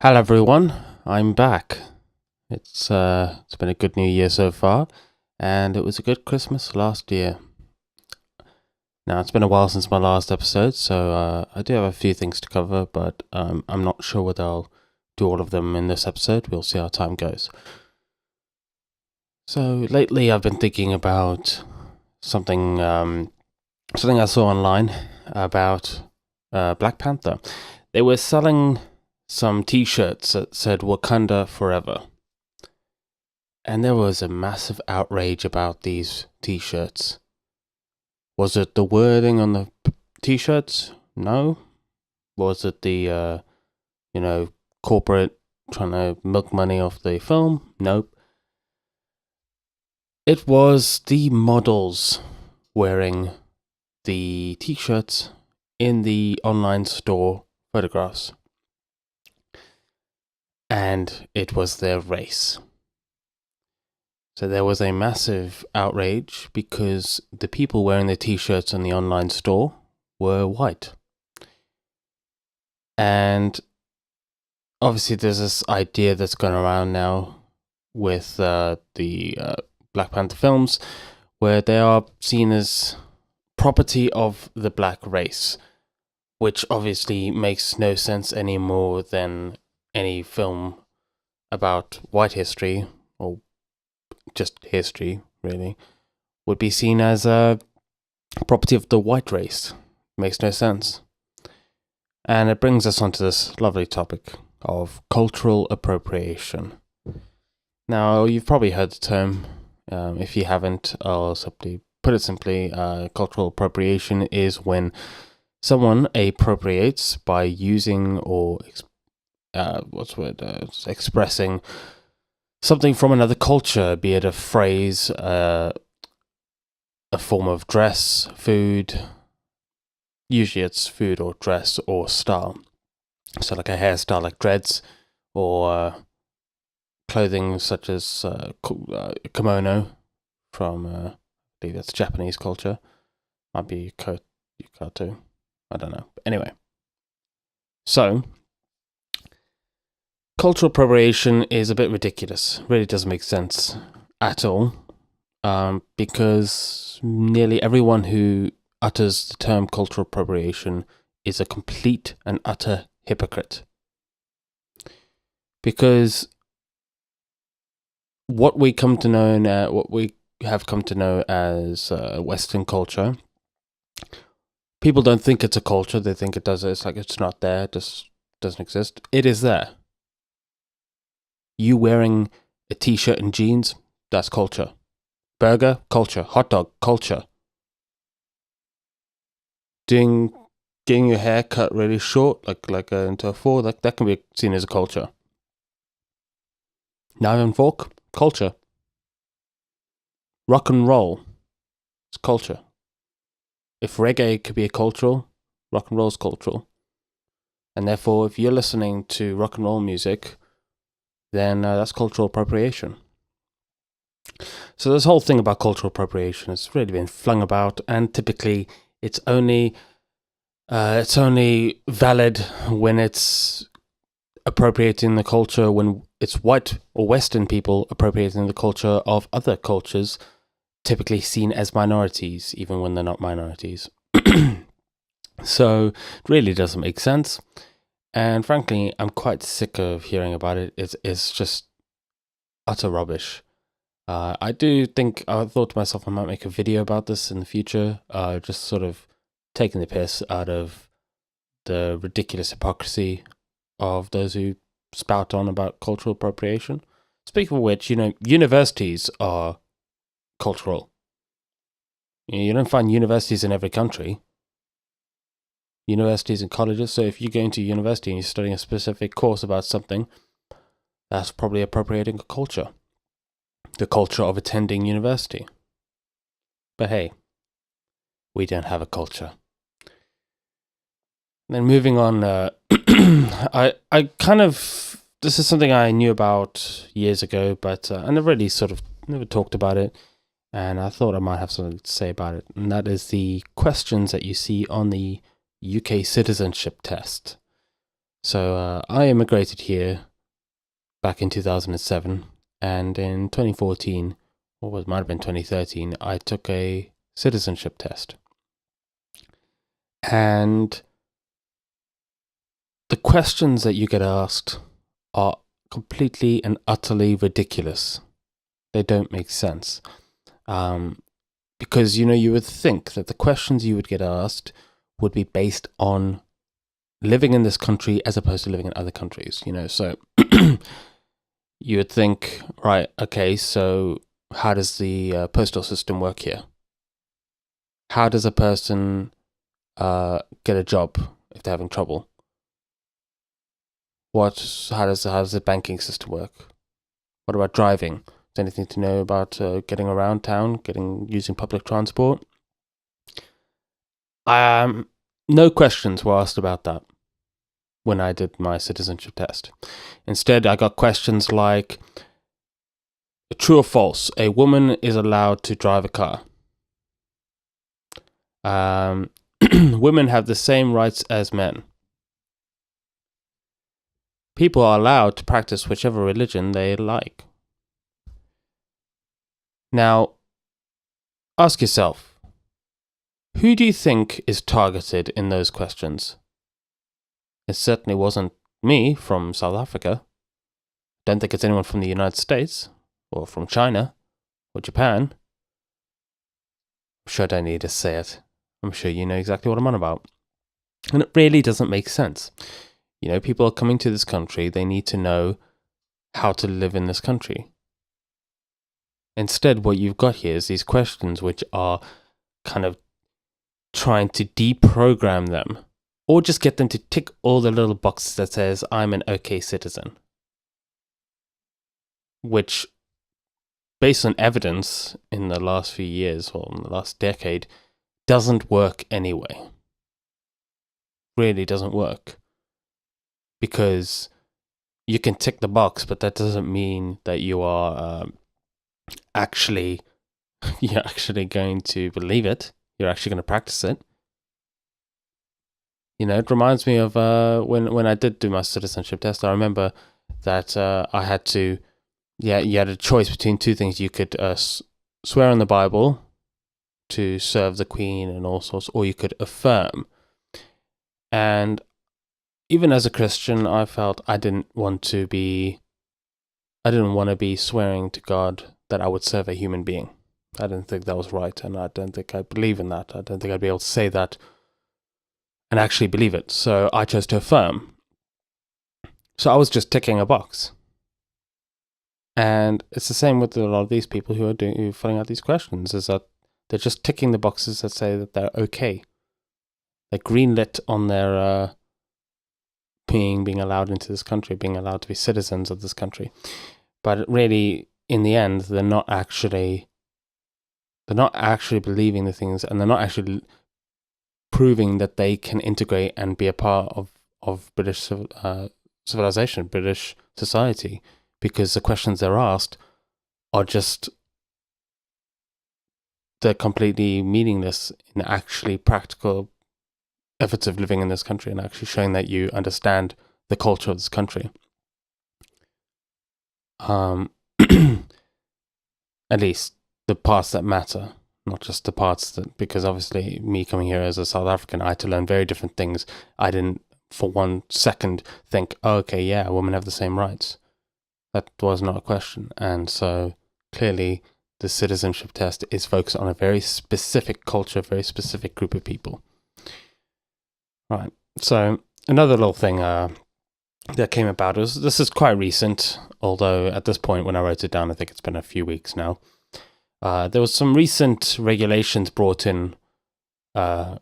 Hello everyone, I'm back. It's been a good new year so far, and it was a good Christmas last year. Now it's been a while since my last episode, so I do have a few things to cover, but I'm not sure whether I'll do all of them in this episode. We'll see how time goes. So lately I've been thinking about something I saw online about Black Panther. They were selling some T-shirts that said Wakanda Forever. And there was a massive outrage about these T-shirts. Was it the wording on the T-shirts? No. Was it the, corporate trying to milk money off the film? Nope. It was the models wearing the T-shirts in the online store photographs. And it was their race. So there was a massive outrage because the people wearing the T-shirts in the online store were white. And obviously there's this idea that's going around now with the Black Panther films where they are seen as property of the black race, which obviously makes no sense any more than any film about white history or just history, really, would be seen as a property of the white race. Makes no sense. And it brings us onto this lovely topic of cultural appropriation. Now, you've probably heard the term. If you haven't, I'll simply put it simply. Cultural appropriation is when someone appropriates by using or expressing something from another culture, be it a phrase, a form of dress, food. Usually it's food or dress or style. So like a hairstyle like dreads, or clothing such as kimono from, I believe that's Japanese culture. Might be yukata. I don't know. Anyway. So, cultural appropriation is a bit ridiculous. Really doesn't make sense at all. Because nearly everyone who utters the term cultural appropriation is a complete and utter hypocrite. Because what we have come to know as Western culture, people don't think it's a culture. They think it does. It's like it's not there. It just doesn't exist. It is there. You wearing a t-shirt and jeans, that's culture. Burger, culture. Hot dog, culture. Getting your hair cut really short, like into a four, that can be seen as a culture. Knife and fork, culture. Rock and roll, it's culture. If reggae could be a cultural, rock and roll is cultural. And therefore, if you're listening to rock and roll music, then that's cultural appropriation. So this whole thing about cultural appropriation has really been flung about, and typically it's only valid when it's appropriating the culture, when it's white or Western people appropriating the culture of other cultures, typically seen as minorities, even when they're not minorities. So it really doesn't make sense. And frankly, I'm quite sick of hearing about it. It's just utter rubbish. I thought to myself I might make a video about this in the future, just sort of taking the piss out of the ridiculous hypocrisy of those who spout on about cultural appropriation. Speaking of which, universities are cultural. You don't find universities in every country. Universities and colleges, so if you're going to university and you're studying a specific course about something, that's probably appropriating a culture. The culture of attending university. But hey, we don't have a culture. Then moving on, I kind of, this is something I knew about years ago, but I never talked about it, and I thought I might have something to say about it, and that is the questions that you see on the UK citizenship test. So I immigrated here back in 2007, and in 2014, or it might have been 2013, I took a citizenship test. And the questions that you get asked are completely and utterly ridiculous. They don't make sense. Because, you would think that the questions you would get asked would be based on living in this country as opposed to living in other countries, so you would think, right, okay, so how does the postal system work here? How does a person get a job if they're having trouble? How does the banking system work? What about driving? Is there anything to know about getting around town, using public transport? No questions were asked about that when I did my citizenship test. Instead, I got questions like, true or false, a woman is allowed to drive a car. Women have the same rights as men. People are allowed to practice whichever religion they like. Now, ask yourself, who do you think is targeted in those questions? It certainly wasn't me from South Africa. Don't think it's anyone from the United States, or from China, or Japan. I'm sure I don't need to say it. I'm sure you know exactly what I'm on about. And it really doesn't make sense. People are coming to this country, they need to know how to live in this country. Instead, what you've got here is these questions which are kind of trying to deprogram them, or just get them to tick all the little boxes that says, I'm an okay citizen. Which, based on evidence in the last few years, or in the last decade, doesn't work anyway. Really doesn't work. Because you can tick the box, but that doesn't mean that you are you're actually going to believe it. You're actually going to practice it. It reminds me of when I did do my citizenship test. I remember that I had to, you had a choice between two things. You could swear on the Bible to serve the Queen and all sorts, or you could affirm. And even as a Christian, I felt I didn't want to be swearing to God that I would serve a human being. I didn't think that was right, and I don't think I believe in that. I don't think I'd be able to say that and actually believe it. So I chose to affirm. So I was just ticking a box. And it's the same with a lot of these people who are filling out these questions, is that they're just ticking the boxes that say that they're okay. They're greenlit on their being allowed into this country, being allowed to be citizens of this country. But really, in the end, they're not actually believing the things, and they're not actually proving that they can integrate and be a part of British civilization, British society, because the questions they're asked are just, they're completely meaningless in actually practical efforts of living in this country and actually showing that you understand the culture of this country. At least the parts that matter, not just the parts that, because obviously me coming here as a South African, I had to learn very different things. I didn't for 1 second think, oh, okay, yeah, women have the same rights. That was not a question. And so clearly the citizenship test is focused on a very specific culture, very specific group of people. Right. So another little thing that came about this is quite recent, although at this point when I wrote it down, I think it's been a few weeks now. There was some recent regulations brought in, some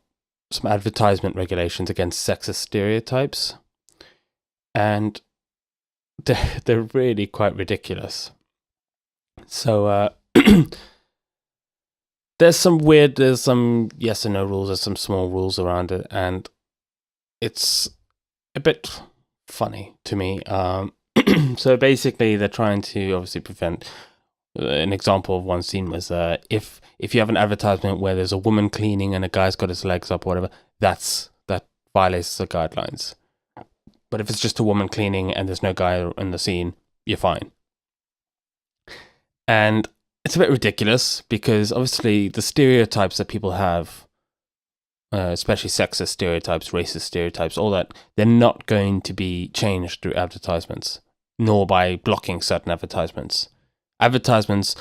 advertisement regulations against sexist stereotypes, and they're really quite ridiculous. So there's some yes and no rules, there's some small rules around it, and it's a bit funny to me. So basically, they're trying to obviously prevent. An example of one scene was if you have an advertisement where there's a woman cleaning and a guy's got his legs up or whatever, that violates the guidelines. But if it's just a woman cleaning and there's no guy in the scene, you're fine. And it's a bit ridiculous because obviously the stereotypes that people have, especially sexist stereotypes, racist stereotypes, all that, they're not going to be changed through advertisements, nor by blocking certain advertisements. Advertisements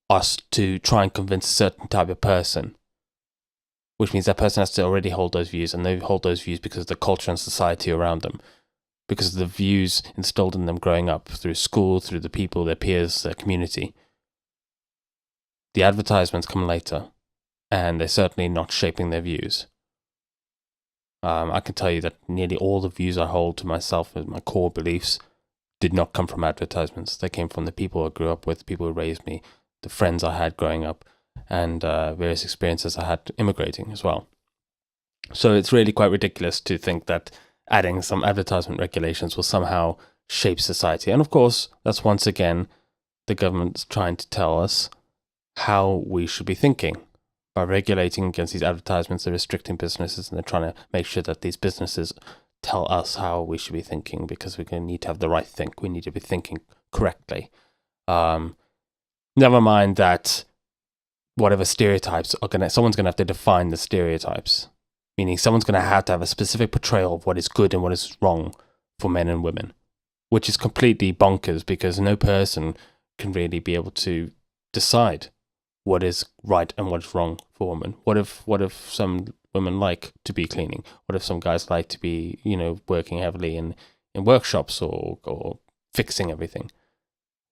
are to try and convince a certain type of person, which means that person has to already hold those views, and they hold those views because of the culture and society around them, because of the views instilled in them growing up through school, through the people, their peers, their community. The advertisements come later, and they're certainly not shaping their views. I can tell you that nearly all the views I hold to myself as my core beliefs did not come from advertisements. They came from the people I grew up with, people who raised me, the friends I had growing up, and various experiences I had immigrating as well. So it's really quite ridiculous to think that adding some advertisement regulations will somehow shape society. And of course, that's once again the government's trying to tell us how we should be thinking. By regulating against these advertisements, they're restricting businesses, and they're trying to make sure that these businesses tell us how we should be thinking, because we're going to need to have the right think. We need to be thinking correctly. Never mind that whatever stereotypes someone's going to have to define the stereotypes. Meaning someone's going to have a specific portrayal of what is good and what is wrong for men and women, which is completely bonkers because no person can really be able to decide what is right and what is wrong for women. What if some women like to be cleaning? What if some guys like to be, working heavily in workshops or fixing everything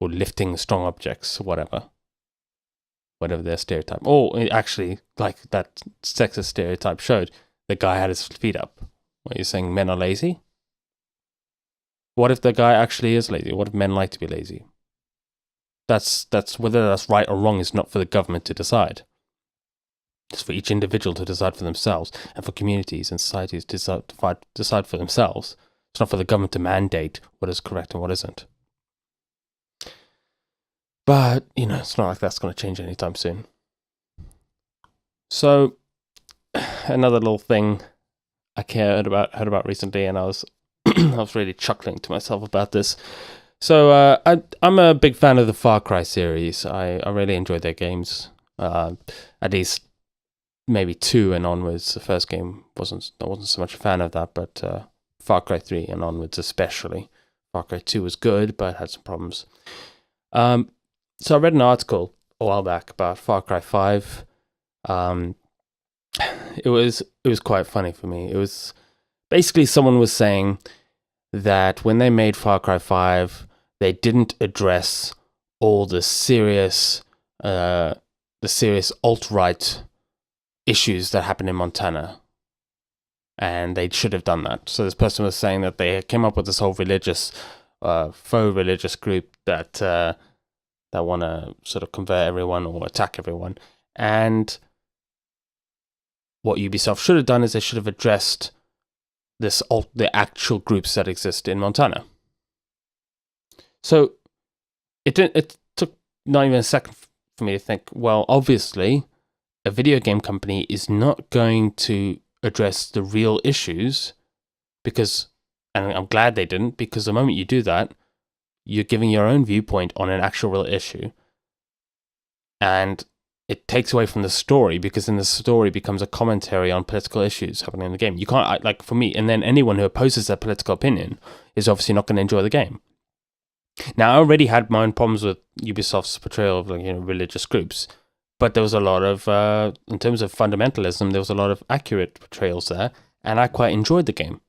or lifting strong objects or whatever their stereotype. Or actually, like that sexist stereotype showed, the guy had his feet up. What, you're saying men are lazy? What if the guy actually is lazy? What if men like to be lazy? That's whether that's right or wrong is not for the government to decide. It's for each individual to decide for themselves, and for communities and societies to decide for themselves. It's not for the government to mandate what is correct and what isn't. But, it's not like that's going to change anytime soon. So, another little thing I heard about recently, and I was I was really chuckling to myself about this. So I'm a big fan of the Far Cry series. I really enjoy their games. At least maybe 2 and onwards. The first game I wasn't so much a fan of that, but Far Cry 3 and onwards especially. Far Cry 2 was good, but had some problems. So I read an article a while back about Far Cry 5. It was quite funny for me. It was basically someone was saying that when they made Far Cry 5, they didn't address all the serious alt-right issues that happened in Montana, and they should have done that. So this person was saying that they came up with this whole faux religious group that want to sort of convert everyone or attack everyone, and what Ubisoft should have done is they should have addressed the actual groups that exist in Montana. So it took not even a second for me to think, well, obviously, a video game company is not going to address the real issues because, and I'm glad they didn't, because the moment you do that, you're giving your own viewpoint on an actual real issue. And it takes away from the story, because then the story becomes a commentary on political issues happening in the game. You can't, like for me, and then anyone who opposes that political opinion is obviously not going to enjoy the game. Now, I already had my own problems with Ubisoft's portrayal of religious groups, but there was a lot of, in terms of fundamentalism, there was a lot of accurate portrayals there, and I quite enjoyed the game.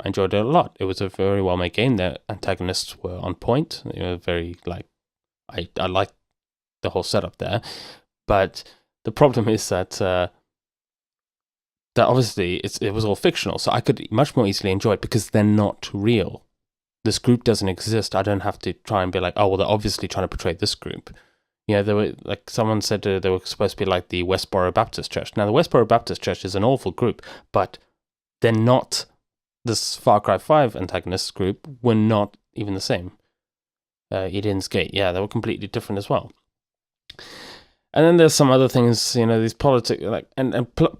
I enjoyed it a lot. It was a very well-made game. The antagonists were on point. They were very, I liked the whole setup there. But the problem is that obviously it was all fictional, so I could much more easily enjoy it because they're not real. This group doesn't exist. I don't have to try and be like, oh, well, they're obviously trying to portray this group. They were, like someone said, they were supposed to be like the Westboro Baptist Church. Now, the Westboro Baptist Church is an awful group, but they're not. This Far Cry 5 antagonist group were not even the same. Eden's Gate, they were completely different as well. And then there's some other things, these politics,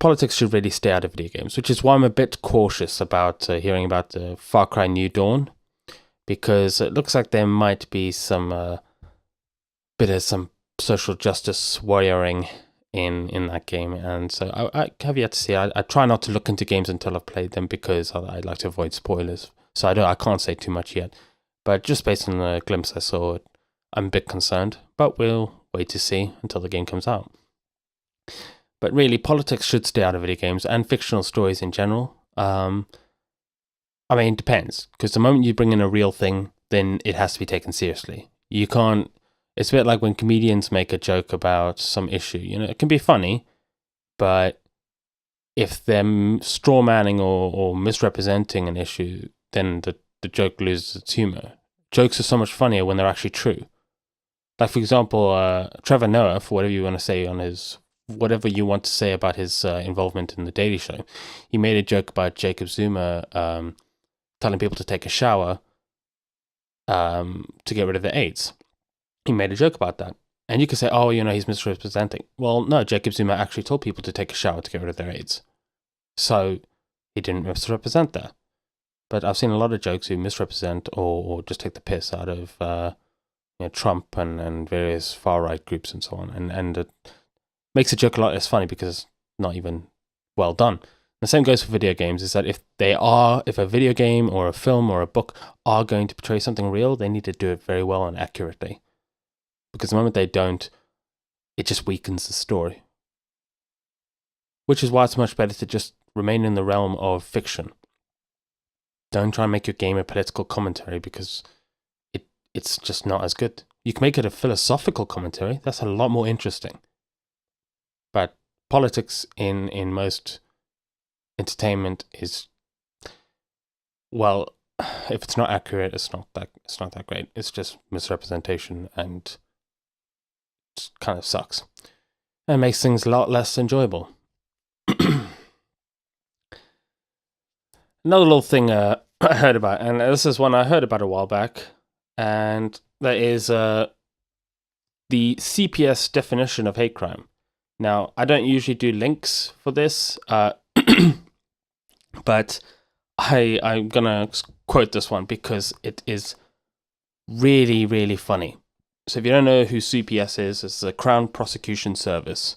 politics should really stay out of video games, which is why I'm a bit cautious about hearing about the Far Cry New Dawn, because it looks like there might be some bit of some social justice warrioring in that game, and so I have yet to see. I try not to look into games until I've played them because I like to avoid spoilers. So I can't say too much yet, but just based on the glimpse I saw, I'm a bit concerned. But we'll wait to see until the game comes out. But really, politics should stay out of video games and fictional stories in general. I mean, it depends, because the moment you bring in a real thing, then it has to be taken seriously. You can't. It's a bit like when comedians make a joke about some issue. It can be funny, but if they're straw manning or misrepresenting an issue, then the joke loses its humor. Jokes are so much funnier when they're actually true. Like, for example, Trevor Noah, for whatever you want to say about his involvement in The Daily Show, he made a joke about Jacob Zuma telling people to take a shower to get rid of the AIDS. He made a joke about that. And you could say, oh, he's misrepresenting. Well, no, Jacob Zuma actually told people to take a shower to get rid of their AIDS. So he didn't misrepresent that. But I've seen a lot of jokes who misrepresent or just take the piss out of Trump and various far-right groups and so on. And it makes a joke a lot less funny because it's not even well done. The same goes for video games, is that if a video game or a film or a book are going to portray something real, they need to do it very well and accurately. Because the moment they don't, it just weakens the story. Which is why it's much better to just remain in the realm of fiction. Don't try and make your game a political commentary, because it's just not as good. You can make it a philosophical commentary. That's a lot more interesting. But politics in most entertainment is, well, if it's not accurate, it's not that great. It's just misrepresentation, and it kind of sucks. And it makes things a lot less enjoyable. Another little thing I heard about, and this is one I heard about a while back, and that is the CPS definition of hate crime. Now, I don't usually do links for this, but I'm going to quote this one because it is really, really funny. So if you don't know who CPS is, it's the Crown Prosecution Service.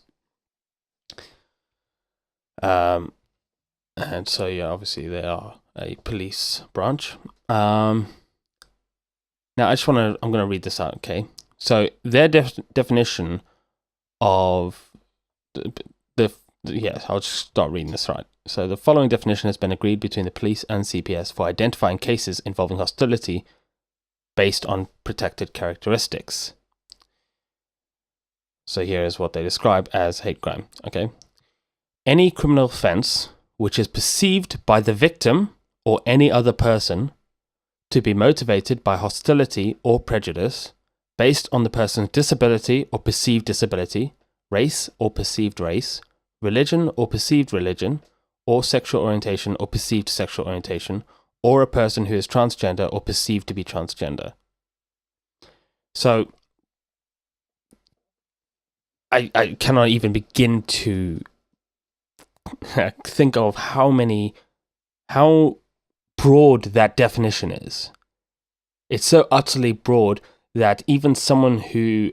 And so, yeah, obviously they are a police branch. Now, I'm going to read this out, okay? So their definition of yes, I'll just start reading this right. So the following definition has been agreed between the police and CPS for identifying cases involving hostility based on protected characteristics. So here is what they describe as hate crime, okay? Any criminal offense which is perceived by the victim or any other person to be motivated by hostility or prejudice based on the person's disability or perceived disability, race or perceived race, religion or perceived religion, or sexual orientation or perceived sexual orientation, or a person who is transgender or perceived to be transgender. So, I cannot even begin to think of how broad that definition is. It's so utterly broad that even someone who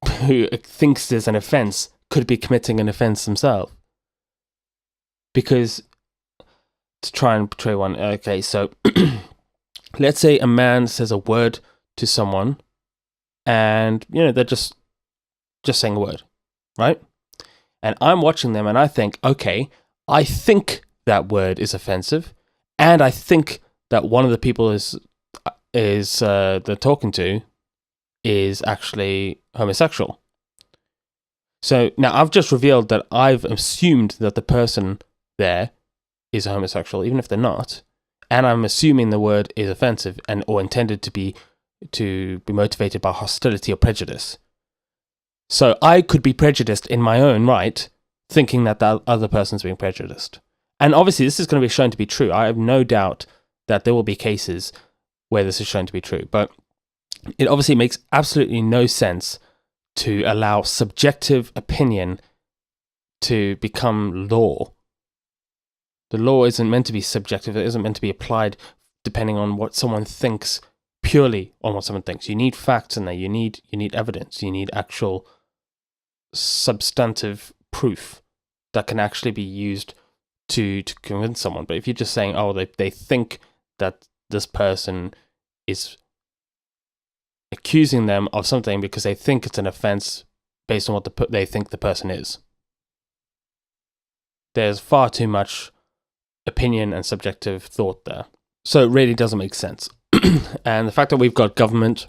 thinks there's an offense could be committing an offense themselves. Because, to try and portray one, okay, so let's say a man says a word to someone, and they're just saying a word, right? And I'm watching them, and I think, okay, I think that word is offensive, and I think that one of the people they're talking to is actually homosexual. So now I've just revealed that I've assumed that the person there is homosexual, even if they're not, and I'm assuming the word is offensive or intended to be motivated by hostility or prejudice. So I could be prejudiced in my own right, thinking that the other person's being prejudiced. And obviously this is going to be shown to be true. I have no doubt that there will be cases where this is shown to be true. But it obviously makes absolutely no sense to allow subjective opinion to become law. The law isn't meant to be subjective. It isn't meant to be applied depending on what someone thinks, purely on what someone thinks. You need facts in there. You need evidence. You need actual substantive proof that can actually be used to convince someone. But if you're just saying, oh, they think that this person is accusing them of something because they think it's an offense based on what they think the person is, there's far too much opinion and subjective thought there. So it really doesn't make sense. And the fact that we've got government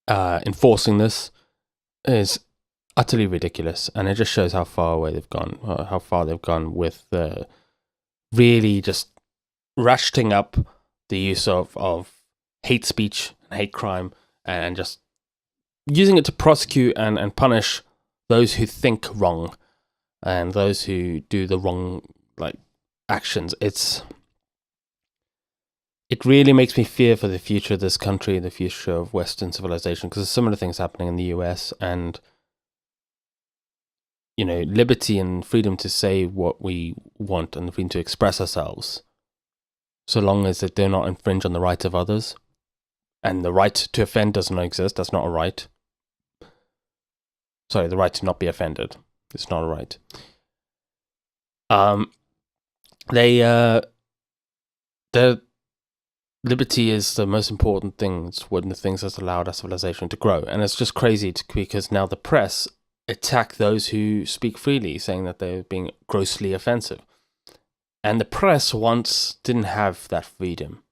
enforcing this is utterly ridiculous, and it just shows how far away they've gone, how far they've gone with really just ratcheting up the use of hate speech and hate crime, and just using it to prosecute and punish those who think wrong and those who do the wrong actions. It really makes me fear for the future of this country, the future of Western civilization, because there's similar things happening in the US, and liberty and freedom to say what we want and the freedom to express ourselves, so long as it do not infringe on the rights of others. And the right to offend does not exist. That's not a right. Sorry, the right to not be offended. It's not a right. Their liberty is the most important thing. It's one of the things that's allowed our civilization to grow. And it's just crazy because now the press attack those who speak freely, saying that they're being grossly offensive. And the press once didn't have that freedom,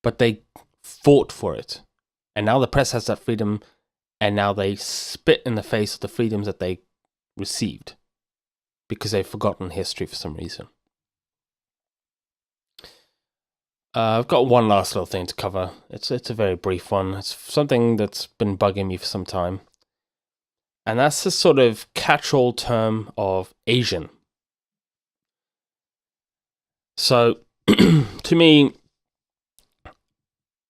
but they fought for it. And now the press has that freedom, and now they spit in the face of the freedoms that they received because they've forgotten history for some reason. I've got one last little thing to cover. It's a very brief one. It's something that's been bugging me for some time. And that's the sort of catch-all term of Asian. So, to me,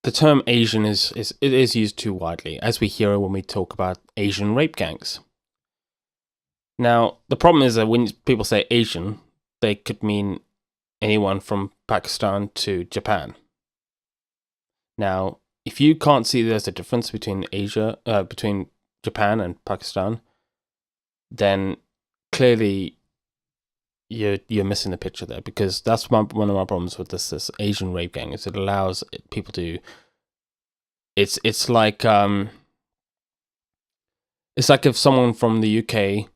the term Asian is used too widely, as we hear when we talk about Asian rape gangs. Now, the problem is that when people say Asian, they could mean anyone from Pakistan to Japan. Now, if you can't see there's a difference between between Japan and Pakistan, then clearly you're missing the picture there, because that's one of my problems with this Asian rape gang, is it allows people to. It's like if someone from the UK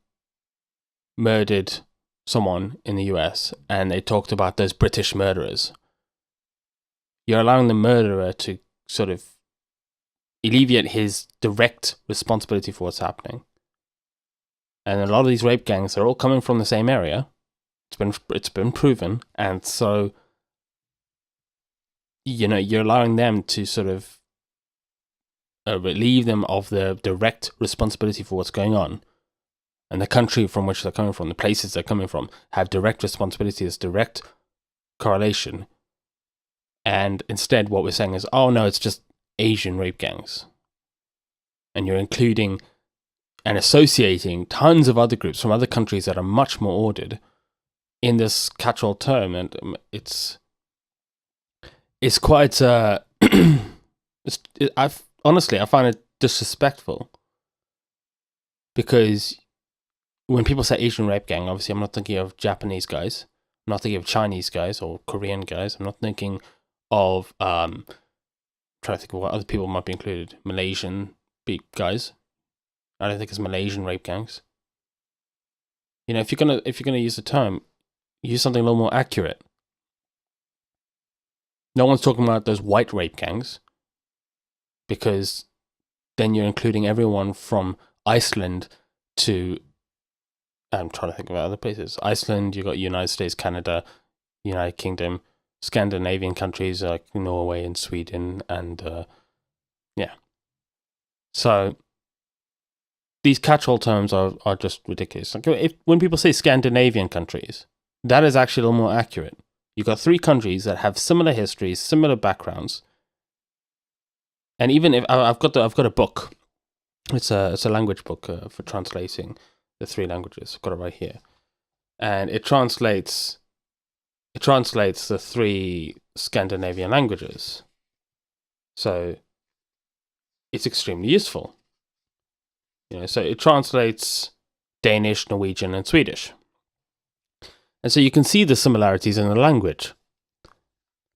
murdered someone in the US and they talked about those British murderers. You're allowing the murderer to sort of alleviate his direct responsibility for what's happening. And a lot of these rape gangs are all coming from the same area. It's been proven, and so you're allowing them to sort of relieve them of the direct responsibility for what's going on. And the country from which they're coming from, the places they're coming from, have direct responsibility, there's direct correlation. And instead, what we're saying is, oh no, it's just Asian rape gangs. And you're including and associating tons of other groups from other countries that are much more ordered in this catch-all term. And it's quite, honestly, I find it disrespectful. Because when people say Asian rape gang, obviously I'm not thinking of Japanese guys. I'm not thinking of Chinese guys or Korean guys. I'm not thinking of, trying to think of what other people might be included. Malaysian guys. I don't think it's Malaysian rape gangs. If you're gonna use the term, use something a little more accurate. No one's talking about those white rape gangs, because then you're including everyone from Iceland to, I'm trying to think of other places. Iceland, you've got United States, Canada, United Kingdom, Scandinavian countries like Norway and Sweden, and yeah. So these catch-all terms are just ridiculous. Like when people say Scandinavian countries, that is actually a little more accurate. You've got 3 countries that have similar histories, similar backgrounds, and even if I've got a book It's a language book for translating the 3 languages. I've got it right here, and it translates the 3 Scandinavian languages. So it's extremely useful. So it translates Danish, Norwegian, and Swedish. And so you can see the similarities in the language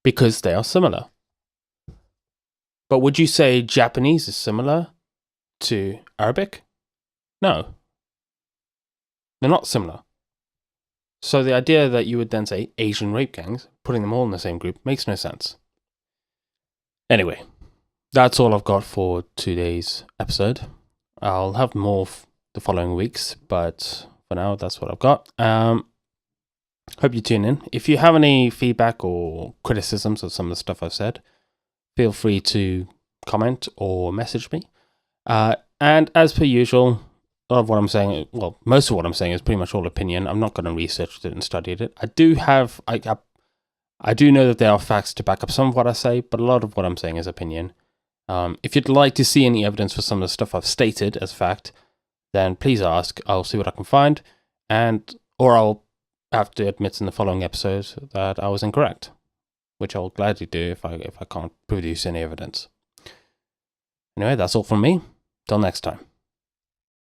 because they are similar. But would you say Japanese is similar to Arabic? No. They're not similar. So the idea that you would then say Asian rape gangs, putting them all in the same group, makes no sense. Anyway, that's all I've got for today's episode. I'll have more the following weeks, but for now, that's what I've got. Hope you tune in. If you have any feedback or criticisms of some of the stuff I've said, feel free to comment or message me. And as per usual, a lot of what I'm saying, well, most of what I'm saying is pretty much all opinion. I'm not going to research it and study it. I do know that there are facts to back up some of what I say, but a lot of what I'm saying is opinion. If you'd like to see any evidence for some of the stuff I've stated as fact, then please ask. I'll see what I can find, or I'll have to admit in the following episodes that I was incorrect, which I'll gladly do if I can't produce any evidence. Anyway, that's all from me. Till next time.